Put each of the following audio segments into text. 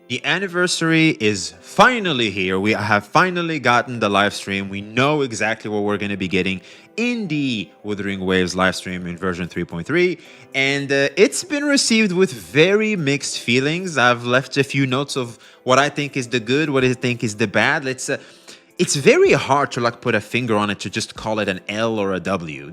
The anniversary is finally here. We have finally gotten the live stream. We know exactly what we're going to be getting in the Wuthering Waves live stream in version 3.3. And it's been received with very mixed feelings. I've left a few notes of what I think is the good, what I think is the bad. It's very hard to like put a finger on it to just call it an L or a W.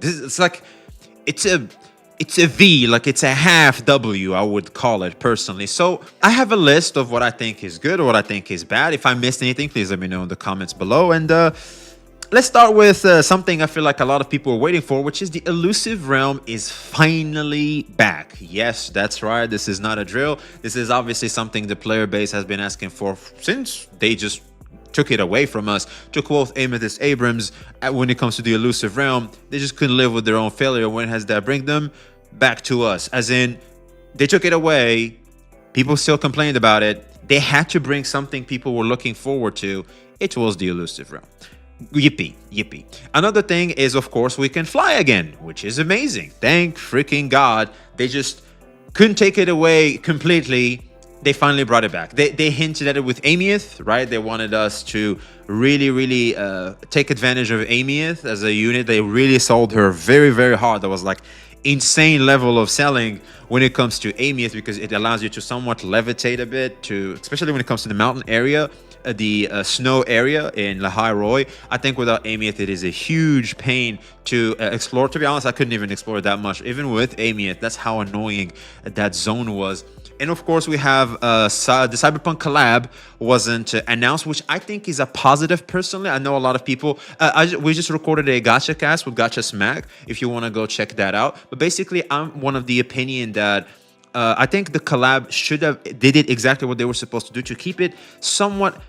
It's a V, like it's a half W, I would call it personally. So I have a list of what I think is good or what I think is bad. If I missed anything, please let me know in the comments below. And let's start with something I feel like a lot of people are waiting for, which is the Elusive Realm is finally back. Yes, that's right. This is not a drill. This is obviously something the player base has been asking for since they just took it away from us. To quote Amethyst Abrams, when it comes to the Elusive Realm, they just couldn't live with their own failure. When has that bring them back to us? As in, they took it away, people still complained about it, they had to bring something people were looking forward to. It was the Elusive Realm. Yippee, yippee. Another thing is, of course, we can fly again, which is amazing. Thank freaking God. They just couldn't take it away completely. They finally brought it back. They hinted at it with Amieth, right? They wanted us to really take advantage of Amieth as a unit. They really sold her very, very hard. That was like insane level of selling when it comes to Amieth, because it allows you to somewhat levitate a bit, to especially when it comes to the mountain area, the snow area in Lahai Roy. I think without Amieth, it is a huge pain to explore. To be honest, I couldn't even explore that much, even with Amieth. That's how annoying that zone was. And of course, we have the Cyberpunk collab wasn't announced, which I think is a positive personally. I know a lot of people, we just recorded a gacha cast with Gacha Smack, if you want to go check that out. But basically, I'm one of the opinion that I think the collab did it exactly what they were supposed to do, to keep it somewhat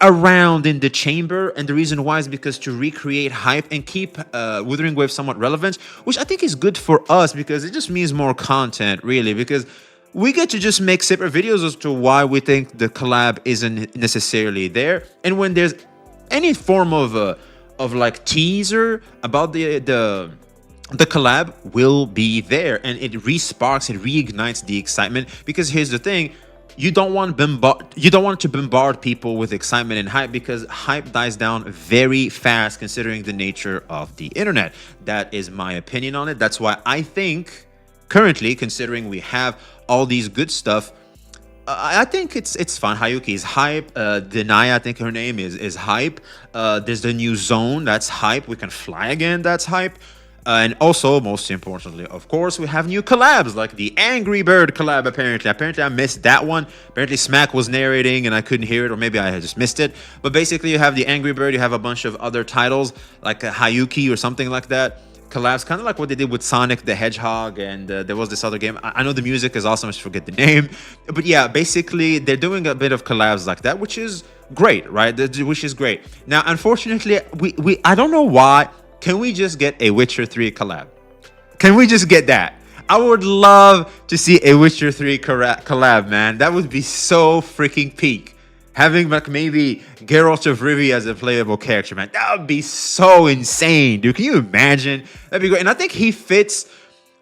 around in the chamber. And the reason why is because to recreate hype and keep Wuthering Waves somewhat relevant, which I think is good for us, because it just means more content, really, because we get to just make separate videos as to why we think the collab isn't necessarily there. And when there's any form of like teaser about the collab, will be there, and it re-sparks, it reignites the excitement. Because here's the thing, you don't want to bombard people with excitement and hype, because hype dies down very fast considering the nature of the internet. That is my opinion on it. That's why I think currently, considering we have all these good stuff, I think it's fun. Hayuki is hype. Denai, I think her name is hype. There's the new zone, that's hype. We can fly again, that's hype. And also, most importantly, of course, we have new collabs, like the Angry Bird collab, apparently I missed that one. Apparently Smack was narrating and I couldn't hear it, or maybe I just missed it. But basically, you have the Angry Bird, you have a bunch of other titles, like a Hayuki or something like that. Collabs, kind of like what they did with Sonic the Hedgehog, and there was this other game. I know the music is awesome, I just forget the name. But yeah, basically, they're doing a bit of collabs like that, which is great, right? Which is great. Now, unfortunately, I don't know why. Can we just get a Witcher 3 collab? Can we just get that? I would love to see a Witcher 3 collab, man. That would be so freaking peak. Having like maybe Geralt of Rivia as a playable character, man. That would be so insane, dude. Can you imagine? That'd be great. And I think he fits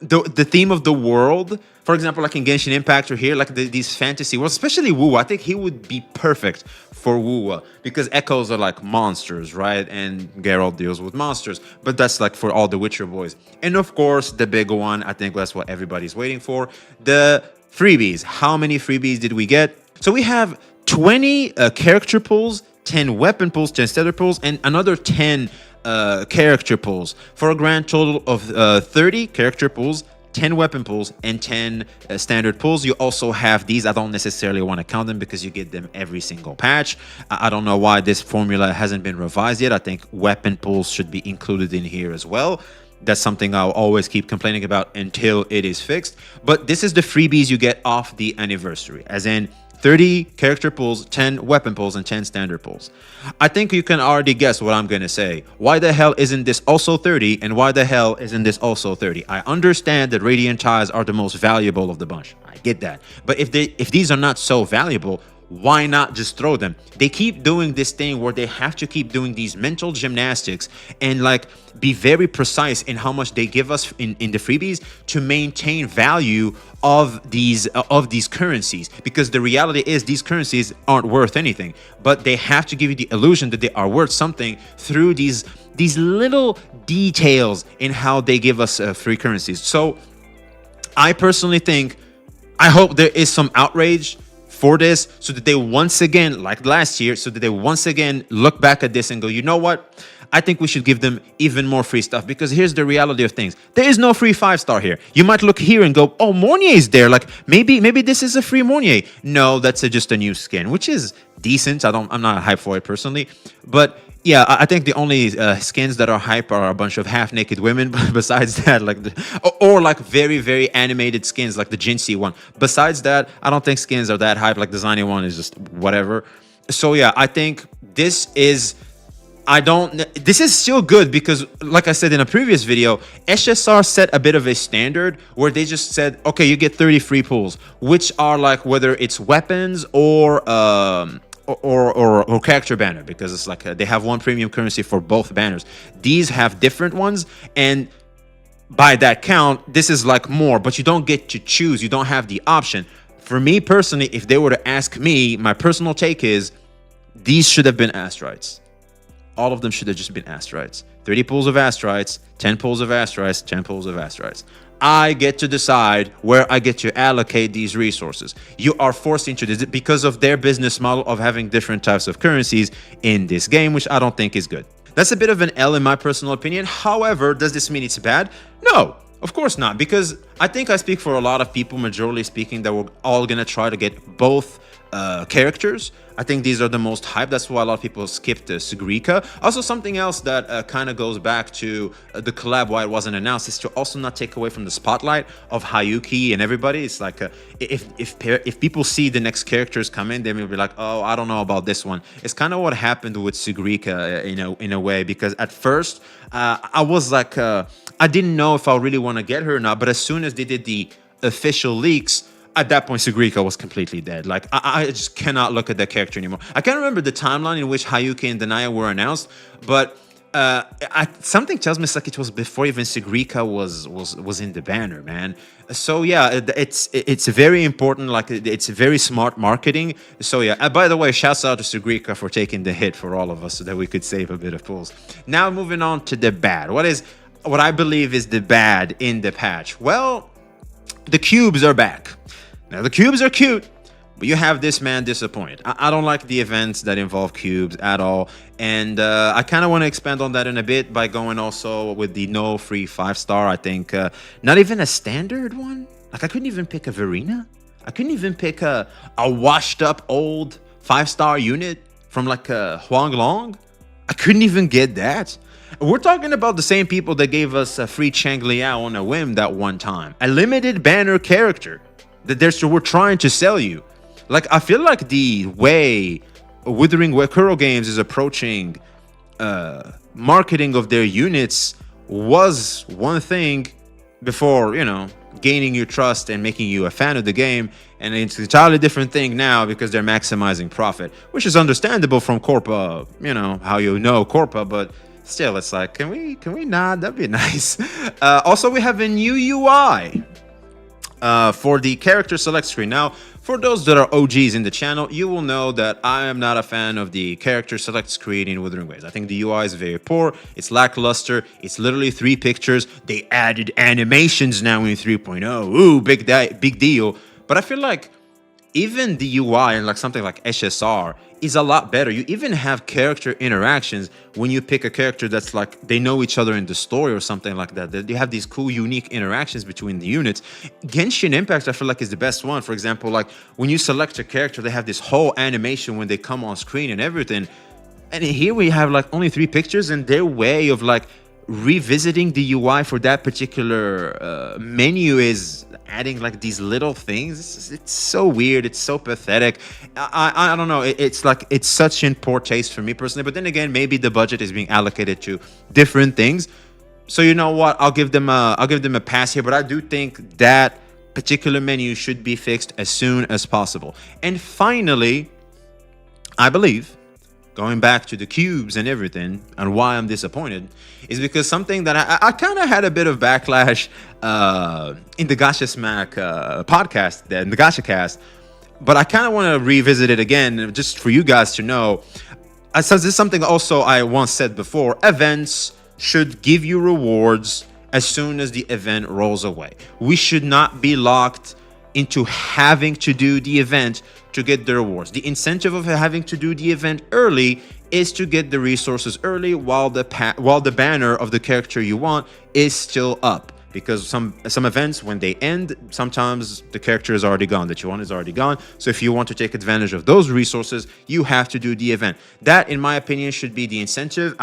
the theme of the world. For example, like in Genshin Impact or here, like these fantasy worlds, especially Wu. I think he would be perfect for Wu, because echoes are like monsters, right? And Geralt deals with monsters. But that's like for all the Witcher boys. And of course, the big one, I think that's what everybody's waiting for. The freebies. How many freebies did we get? So we have 20 character pulls, 10 weapon pulls, 10 standard pulls, and another 10 character pulls, for a grand total of 30 character pulls, 10 weapon pulls, and 10 standard pulls. You also have these. I don't necessarily want to count them because you get them every single patch. I don't know why this formula hasn't been revised yet. I think weapon pulls should be included in here as well. That's something I'll always keep complaining about until it is fixed. But this is the freebies you get off the anniversary, as in 30 character pulls, 10 weapon pulls, and 10 standard pulls. I think you can already guess what I'm going to say. Why the hell isn't this also 30? And why the hell isn't this also 30? I understand that Radiant Ties are the most valuable of the bunch. I get that. But if these are not so valuable, why not just throw them? They keep doing this thing where they have to keep doing these mental gymnastics and like be very precise in how much they give us in the freebies to maintain value of these currencies, because the reality is these currencies aren't worth anything, but they have to give you the illusion that they are worth something through these little details in how they give us free currencies. So I personally think, I hope there is some outrage for this, so that they once again, like last year, so that they once again look back at this and go, you know what? I think we should give them even more free stuff, because here's the reality of things. There is no free 5-star here. You might look here and go, oh, Mournier is there. Like maybe this is a free Mournier. No, that's just a new skin, which is decent. I'm not hyped for it personally, but yeah, I think the only skins that are hype are a bunch of half-naked women. But besides that, like or like very, very animated skins, like the Jinsei one. Besides that, I don't think skins are that hype. Like the Zani one is just whatever. So yeah, I think this is. This is still good because, like I said in a previous video, SSR set a bit of a standard where they just said, okay, you get 30 free pulls, which are like whether it's weapons or character banner, because it's like they have one premium currency for both banners. These have different ones, and by that count, this is like more, but you don't get to choose. You don't have the option. For me personally, if they were to ask me, my personal take is these should have been asteroids. All of them should have just been asteroids. 30 pulls of asteroids, 10 pulls of asteroids, 10 pulls of asteroids. I get to decide where I get to allocate these resources. You are forced into this because of their business model of having different types of currencies in this game, which I don't think is good. That's a bit of an L in my personal opinion. However, does this mean it's bad? No, of course not, because I think I speak for a lot of people, majorly speaking, that we're all gonna try to get both characters. I think these are the most hyped. That's why a lot of people skipped Sugrika. Also, something else that kind of goes back to the collab, why it wasn't announced, is to also not take away from the spotlight of Hayuki and everybody. It's like if people see the next characters come in, they will be like, oh, I don't know about this one. It's kind of what happened with Sugrika in a way, because at first I was like, I didn't know if I really want to get her or not, but as soon as they did the official leaks, at that point, Sugrika was completely dead. Like, I just cannot look at that character anymore. I can't remember the timeline in which Hayuki and Denaya were announced, but something tells me it's like it was before even Sugrika was in the banner, man. So yeah, it's very important. Like, it's very smart marketing. So yeah. By the way, shouts out to Sugrika for taking the hit for all of us so that we could save a bit of pulls. Now moving on to the bad. What I believe is the bad in the patch? Well, the cubes are back. Now, the cubes are cute, but you have this man disappointed. I don't like the events that involve cubes at all. And I kind of want to expand on that in a bit by going also with the no free 5-star. I think not even a standard one. Like, I couldn't even pick a Verena. I couldn't even pick a washed up old 5-star unit from like a Huang Long. I couldn't even get that. We're talking about the same people that gave us a free Chang Liao on a whim that one time. A limited banner character that we're trying to sell you. Like, I feel like the way Wuthering Wakuro Games is approaching marketing of their units was one thing before, gaining your trust and making you a fan of the game, and it's an entirely different thing now because they're maximizing profit, which is understandable from Corpa, how Corpa, but still, it's like, can we not? That'd be nice. Also, we have a new UI for the character select screen. Now, for those that are OGs in the channel, you will know that I am not a fan of the character select screen in Wuthering Waves. I think the UI is very poor. It's lackluster. It's literally 3 pictures. They added animations now in 3.0. Ooh, big deal. But I feel like even the UI and like something like SSR is a lot better. You even have character interactions when you pick a character that's like they know each other in the story or something like that. You have these cool, unique interactions between the units. Genshin Impact, I feel like, is the best one. For example, like when you select a character, they have this whole animation when they come on screen and everything. And here we have like only 3 pictures, and their way of like revisiting the UI for that particular menu is adding like these little things. It's so weird. It's so pathetic. I don't know. It's like, it's such in poor taste for me personally. But then again, maybe the budget is being allocated to different things. So you know what? I'll give them a pass here. But I do think that particular menu should be fixed as soon as possible. And finally, I believe, going back to the cubes and everything, and why I'm disappointed, is because something that I kind of had a bit of backlash in the Gacha Smack podcast, in the Gacha cast, but I kind of want to revisit it again just for you guys to know. So this is something also I once said before: events should give you rewards as soon as the event rolls away. We should not be locked into having to do the event to get the rewards. The incentive of having to do the event early is to get the resources early while the banner of the character you want is still up. Because some events, when they end, sometimes the character is already gone that you want is already gone. So if you want to take advantage of those resources, you have to do the event. That, in my opinion, should be the incentive.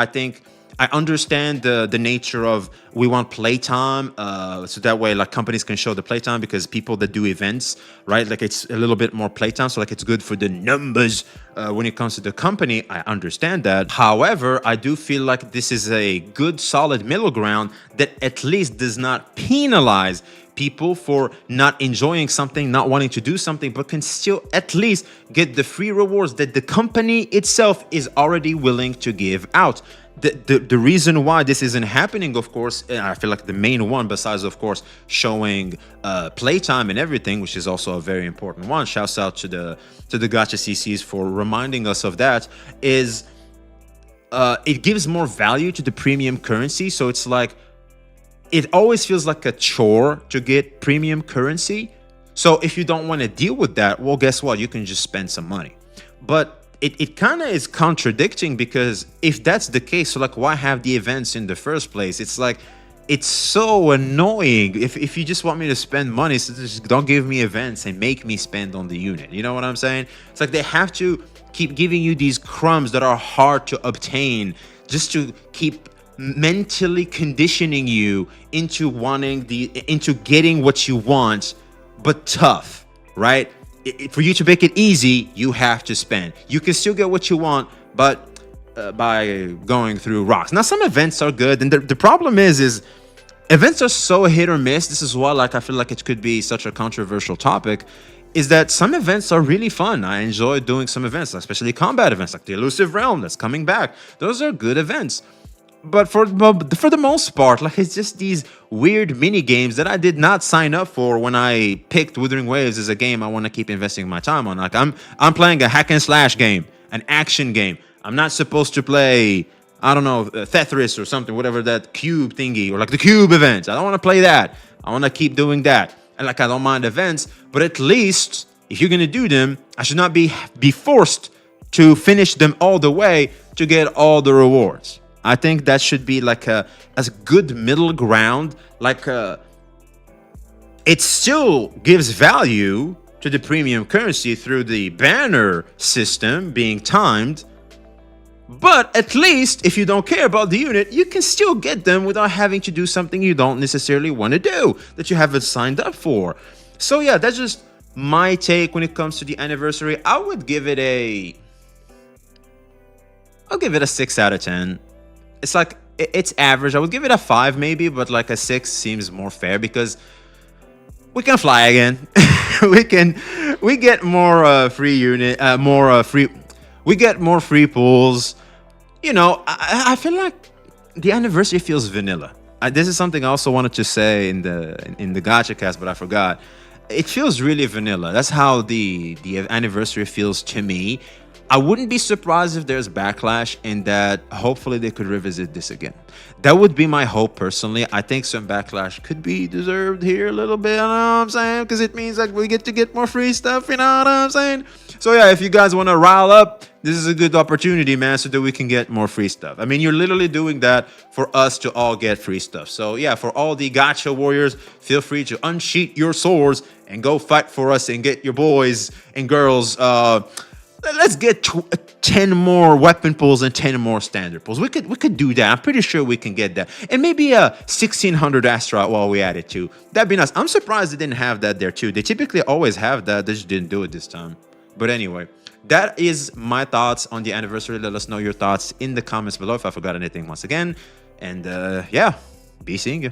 I understand the nature of we want playtime, so that way like companies can show the playtime, because people that do events, right, like it's a little bit more playtime, so like it's good for the numbers when it comes to the company. I understand that. However, I do feel like this is a good solid middle ground that at least does not penalize people for not enjoying something, not wanting to do something, but can still at least get the free rewards that the company itself is already willing to give out. The reason why this isn't happening, of course, I feel like the main one, besides of course showing playtime and everything, which is also a very important one, shouts out to the gacha CCs for reminding us of that, is it gives more value to the premium currency. So it's like it always feels like a chore to get premium currency. So if you don't want to deal with that, well, guess what? You can just spend some money. But it kind of is contradicting, because if that's the case, so like why have the events in the first place? It's like it's so annoying. If you just want me to spend money, so just don't give me events and make me spend on the unit. You know what I'm saying? It's like they have to keep giving you these crumbs that are hard to obtain just to keep mentally conditioning you into getting what you want, but tough, right? For you to make it easy, you have to spend. You can still get what you want, but by going through rocks. Now, some events are good, and the problem is events are so hit or miss. This is why, like, I feel like it could be such a controversial topic. Is that some events are really fun. I enjoy doing some events, especially combat events, like the Elusive Realm that's coming back. Those are good events. But for the most part, like, it's just these weird mini games that I did not sign up for when I picked Wuthering Waves as a game I want to keep investing my time on. Like I'm playing a hack and slash game, an action game. I'm not supposed to play, I don't know, Tetris or something, whatever that cube thingy, or like the cube events. I don't want to play that. I want to keep doing that. And like I don't mind events, but at least if you're gonna do them, I should not be forced to finish them all the way to get all the rewards. I think that should be like a good middle ground. Like it still gives value to the premium currency through the banner system being timed. But at least if you don't care about the unit, you can still get them without having to do something you don't necessarily want to do, that you haven't signed up for. So yeah, that's just my take when it comes to the anniversary. I'll give it a 6 out of 10. It's like, it's average. I would give it a 5 maybe, but like a 6 seems more fair because we can fly again. we get more free unit, we get more free pools. You know, I feel like the anniversary feels vanilla. This is something I also wanted to say in the gacha cast, but I forgot. It feels really vanilla. That's how the anniversary feels to me. I wouldn't be surprised if there's backlash, and that hopefully they could revisit this again. That would be my hope personally. I think some backlash could be deserved here a little bit, you know what I'm saying? Because it means like we get to get more free stuff, you know what I'm saying? So yeah, if you guys want to rile up, this is a good opportunity, man, so that we can get more free stuff. I mean, you're literally doing that for us to all get free stuff. So yeah, for all the gacha warriors, feel free to unsheath your swords and go fight for us and get your boys and girls. Let's get 10 more weapon pulls and 10 more standard pulls. We could do that. I'm pretty sure we can get that. And maybe a 1600 Astra while we add it too. That'd be nice. I'm surprised they didn't have that there too. They typically always have that. They just didn't do it this time. But anyway, that is my thoughts on the anniversary. Let us know your thoughts in the comments below if I forgot anything once again. And yeah, be seeing you.